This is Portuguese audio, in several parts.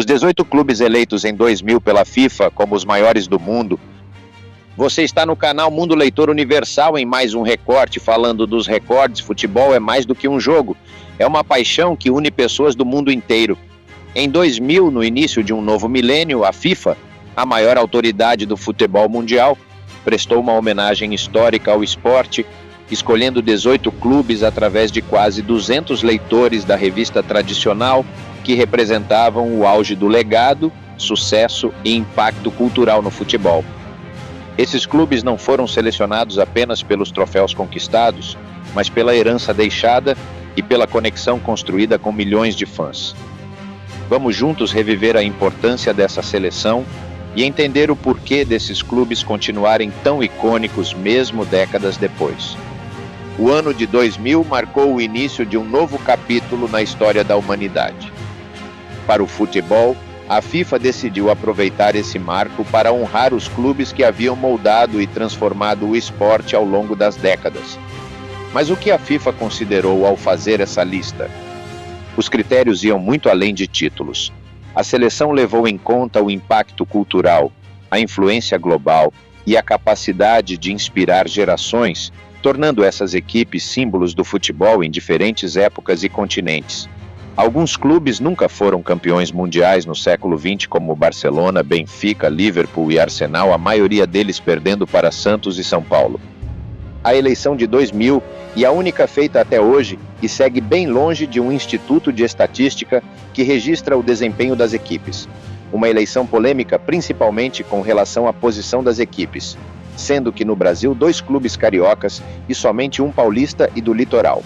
Os 18 clubes eleitos em 2000 pela FIFA como os maiores do mundo. Você está no canal Mundo Leitor Universal em mais um recorte falando dos recordes. Futebol é mais do que um jogo, é uma paixão que une pessoas do mundo inteiro. Em 2000, no início de um novo milênio, a FIFA, a maior autoridade do futebol mundial, prestou uma homenagem histórica ao esporte, escolhendo 18 clubes através de quase 200 leitores da revista tradicional que representavam o auge do legado, sucesso e impacto cultural no futebol. Esses clubes não foram selecionados apenas pelos troféus conquistados, mas pela herança deixada e pela conexão construída com milhões de fãs. Vamos juntos reviver a importância dessa seleção e entender o porquê desses clubes continuarem tão icônicos mesmo décadas depois. O ano de 2000 marcou o início de um novo capítulo na história da humanidade. Para o futebol, a FIFA decidiu aproveitar esse marco para honrar os clubes que haviam moldado e transformado o esporte ao longo das décadas. Mas o que a FIFA considerou ao fazer essa lista? Os critérios iam muito além de títulos. A seleção levou em conta o impacto cultural, a influência global e a capacidade de inspirar gerações, tornando essas equipes símbolos do futebol em diferentes épocas e continentes. Alguns clubes nunca foram campeões mundiais no século XX, como Barcelona, Benfica, Liverpool e Arsenal, a maioria deles perdendo para Santos e São Paulo. A eleição de 2000, e a única feita até hoje, e segue bem longe de um instituto de estatística que registra o desempenho das equipes. Uma eleição polêmica principalmente com relação à posição das equipes, sendo que no Brasil 2 clubes cariocas e somente um paulista e do litoral.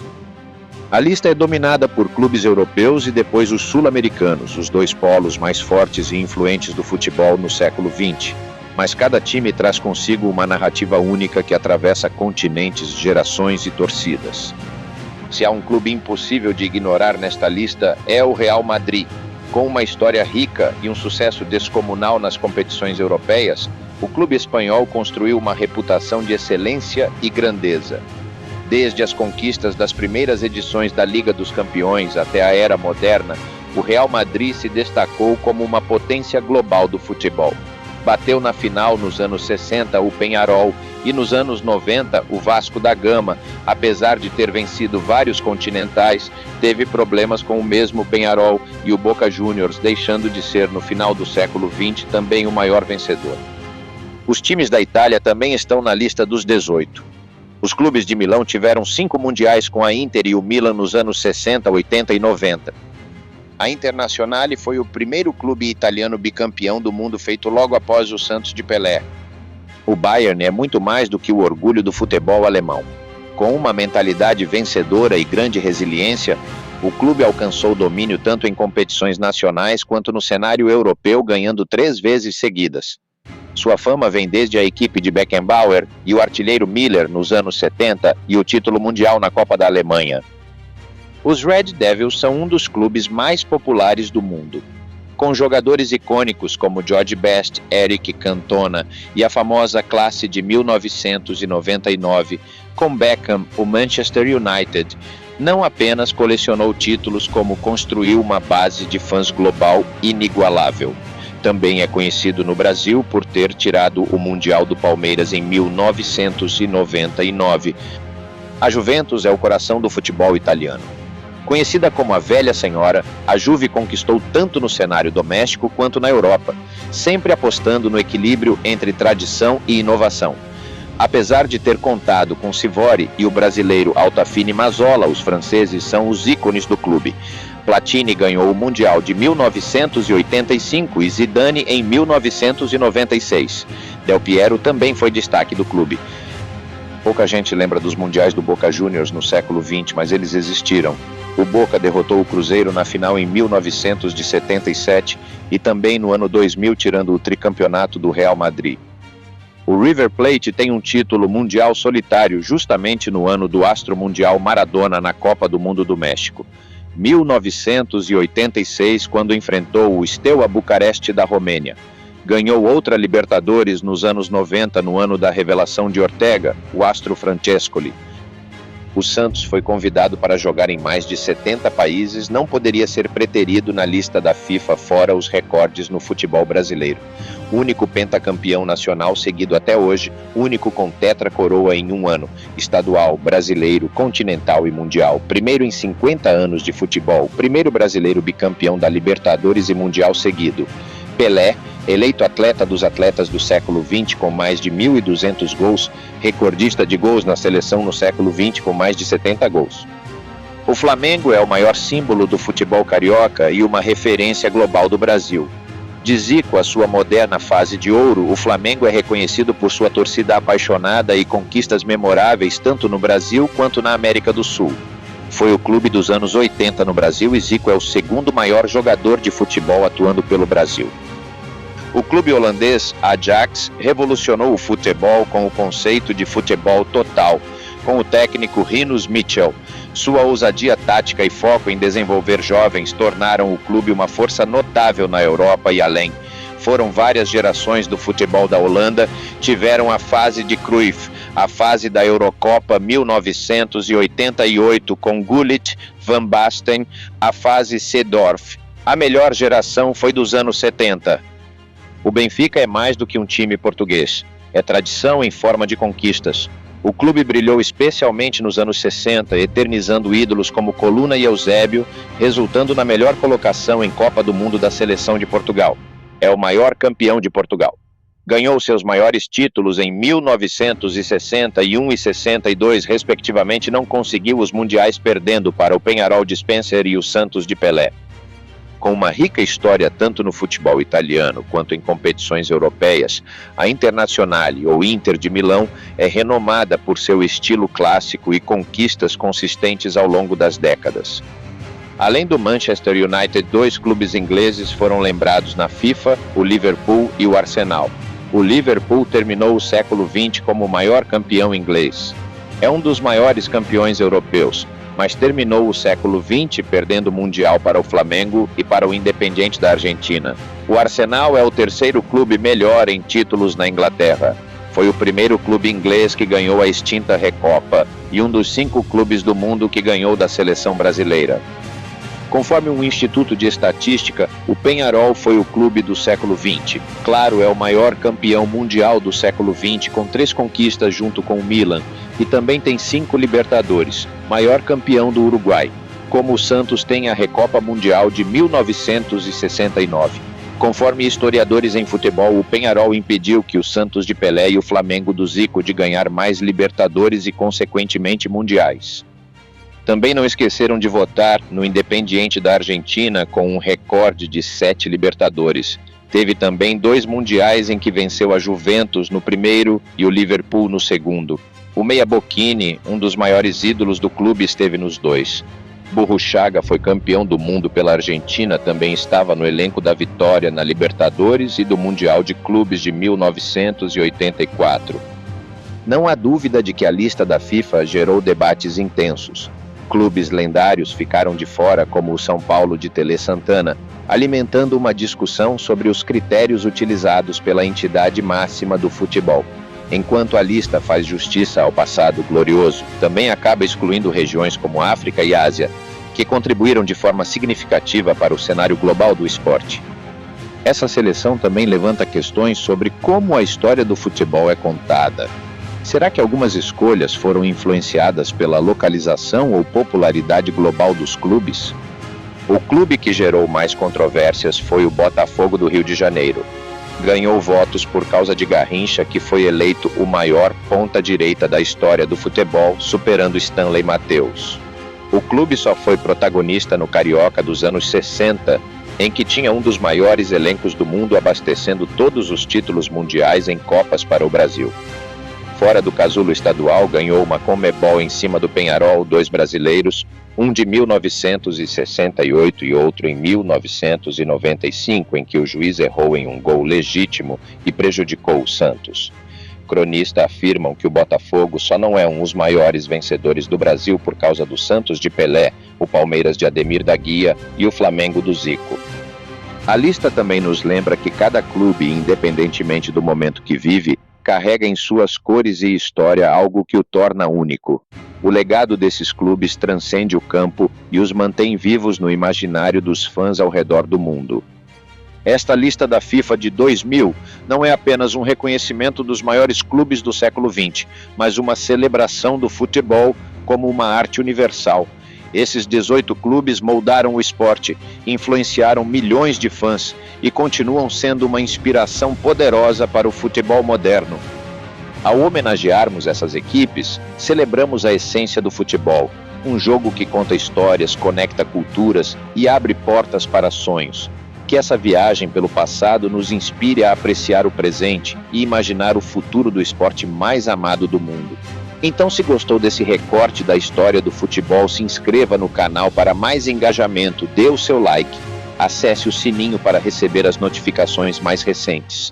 A lista é dominada por clubes europeus e depois os sul-americanos, os 2 polos mais fortes e influentes do futebol no século XX. Mas cada time traz consigo uma narrativa única que atravessa continentes, gerações e torcidas. Se há um clube impossível de ignorar nesta lista, é o Real Madrid. Com uma história rica e um sucesso descomunal nas competições europeias, o clube espanhol construiu uma reputação de excelência e grandeza. Desde as conquistas das primeiras edições da Liga dos Campeões até a era moderna, o Real Madrid se destacou como uma potência global do futebol. Bateu na final nos anos 60 o Peñarol e nos anos 90 o Vasco da Gama. Apesar de ter vencido vários continentais, teve problemas com o mesmo Peñarol e o Boca Juniors, deixando de ser no final do século XX também o maior vencedor. Os times da Itália também estão na lista dos 18. Os clubes de Milão tiveram 5 mundiais com a Inter e o Milan nos anos 60, 80 e 90. A Internazionale foi o primeiro clube italiano bicampeão do mundo feito logo após o Santos de Pelé. O Bayern é muito mais do que o orgulho do futebol alemão. Com uma mentalidade vencedora e grande resiliência, o clube alcançou domínio tanto em competições nacionais quanto no cenário europeu, ganhando 3 vezes seguidas. Sua fama vem desde a equipe de Beckenbauer e o artilheiro Miller nos anos 70 e o título mundial na Copa da Alemanha. Os Red Devils são um dos clubes mais populares do mundo. Com jogadores icônicos como George Best, Eric Cantona e a famosa classe de 1999, com Beckham, o Manchester United não apenas colecionou títulos como construiu uma base de fãs global inigualável. Também é conhecido no Brasil por ter tirado o Mundial do Palmeiras em 1999. A Juventus é o coração do futebol italiano. Conhecida como a Velha Senhora, a Juve conquistou tanto no cenário doméstico quanto na Europa, sempre apostando no equilíbrio entre tradição e inovação. Apesar de ter contado com Sivori e o brasileiro Altafine Mazzola, os franceses são os ícones do clube. Platini ganhou o Mundial de 1985 e Zidane em 1996. Del Piero também foi destaque do clube. Pouca gente lembra dos mundiais do Boca Juniors no século XX, mas eles existiram. O Boca derrotou o Cruzeiro na final em 1977 e também no ano 2000, tirando o tricampeonato do Real Madrid. O River Plate tem um título mundial solitário justamente no ano do astro mundial Maradona na Copa do Mundo do México. 1986, quando enfrentou o Steaua Bucareste da Romênia. Ganhou outra Libertadores nos anos 90, no ano da revelação de Ortega, o astro Francescoli. O Santos foi convidado para jogar em mais de 70 países, não poderia ser preterido na lista da FIFA fora os recordes no futebol brasileiro. Único pentacampeão nacional seguido até hoje, único com tetracoroa em um ano, estadual, brasileiro, continental e mundial. Primeiro em 50 anos de futebol, primeiro brasileiro bicampeão da Libertadores e Mundial seguido. Pelé, eleito atleta dos atletas do século XX com mais de 1.200 gols, recordista de gols na seleção no século XX com mais de 70 gols. O Flamengo é o maior símbolo do futebol carioca e uma referência global do Brasil. De Zico à sua moderna fase de ouro, o Flamengo é reconhecido por sua torcida apaixonada e conquistas memoráveis tanto no Brasil quanto na América do Sul. Foi o clube dos anos 80 no Brasil e Zico é o segundo maior jogador de futebol atuando pelo Brasil. O clube holandês Ajax revolucionou o futebol com o conceito de futebol total, com o técnico Rinus Michel. Sua ousadia tática e foco em desenvolver jovens tornaram o clube uma força notável na Europa e além. Foram várias gerações do futebol da Holanda, tiveram a fase de Cruyff, a fase da Eurocopa 1988 com Gullit, Van Basten, a fase Seedorf. A melhor geração foi dos anos 70. O Benfica é mais do que um time português. É tradição em forma de conquistas. O clube brilhou especialmente nos anos 60, eternizando ídolos como Coluna e Eusébio, resultando na melhor colocação em Copa do Mundo da seleção de Portugal. É o maior campeão de Portugal. Ganhou seus maiores títulos em 1961 e 62, respectivamente, não conseguiu os mundiais perdendo para o Peñarol de Spencer e o Santos de Pelé. Com uma rica história tanto no futebol italiano quanto em competições europeias, a Internazionale, ou Inter de Milão, é renomada por seu estilo clássico e conquistas consistentes ao longo das décadas. Além do Manchester United, 2 clubes ingleses foram lembrados na FIFA, o Liverpool e o Arsenal. O Liverpool terminou o século XX como o maior campeão inglês. É um dos maiores campeões europeus, mas terminou o século XX perdendo o Mundial para o Flamengo e para o Independiente da Argentina. O Arsenal é o terceiro clube melhor em títulos na Inglaterra. Foi o primeiro clube inglês que ganhou a extinta Recopa e um dos 5 clubes do mundo que ganhou da seleção brasileira. Conforme um instituto de estatística, o Peñarol foi o clube do século XX. Claro, é o maior campeão mundial do século XX, com 3 conquistas junto com o Milan, e também tem 5 Libertadores, maior campeão do Uruguai, como o Santos tem a Recopa Mundial de 1969. Conforme historiadores em futebol, o Peñarol impediu que o Santos de Pelé e o Flamengo do Zico de ganhar mais Libertadores e, consequentemente, mundiais. Também não esqueceram de votar no Independiente da Argentina com um recorde de 7 Libertadores. Teve também 2 mundiais em que venceu a Juventus no primeiro e o Liverpool no segundo. O Meia Bocchini, um dos maiores ídolos do clube, esteve nos 2. Burruchaga foi campeão do mundo pela Argentina, também estava no elenco da vitória na Libertadores e do Mundial de Clubes de 1984. Não há dúvida de que a lista da FIFA gerou debates intensos. Clubes lendários ficaram de fora, como o São Paulo de Tele Santana, alimentando uma discussão sobre os critérios utilizados pela entidade máxima do futebol. Enquanto a lista faz justiça ao passado glorioso, também acaba excluindo regiões como África e Ásia, que contribuíram de forma significativa para o cenário global do esporte. Essa seleção também levanta questões sobre como a história do futebol é contada. Será que algumas escolhas foram influenciadas pela localização ou popularidade global dos clubes? O clube que gerou mais controvérsias foi o Botafogo do Rio de Janeiro. Ganhou votos por causa de Garrincha, que foi eleito o maior ponta-direita da história do futebol, superando Stanley Mateus. O clube só foi protagonista no Carioca dos anos 60, em que tinha um dos maiores elencos do mundo, abastecendo todos os títulos mundiais em Copas para o Brasil. Fora do casulo estadual, ganhou uma Conmebol em cima do Peñarol, 2 brasileiros, um de 1968 e outro em 1995, em que o juiz errou em um gol legítimo e prejudicou o Santos. Cronistas afirmam que o Botafogo só não é um dos maiores vencedores do Brasil por causa do Santos de Pelé, o Palmeiras de Ademir da Guia e o Flamengo do Zico. A lista também nos lembra que cada clube, independentemente do momento que vive, carrega em suas cores e história algo que o torna único. O legado desses clubes transcende o campo e os mantém vivos no imaginário dos fãs ao redor do mundo. Esta lista da FIFA de 2000 não é apenas um reconhecimento dos maiores clubes do século XX, mas uma celebração do futebol como uma arte universal. Esses 18 clubes moldaram o esporte, influenciaram milhões de fãs e continuam sendo uma inspiração poderosa para o futebol moderno. Ao homenagearmos essas equipes, celebramos a essência do futebol, um jogo que conta histórias, conecta culturas e abre portas para sonhos. Que essa viagem pelo passado nos inspire a apreciar o presente e imaginar o futuro do esporte mais amado do mundo. Então, se gostou desse recorte da história do futebol, se inscreva no canal para mais engajamento, dê o seu like, acesse o sininho para receber as notificações mais recentes.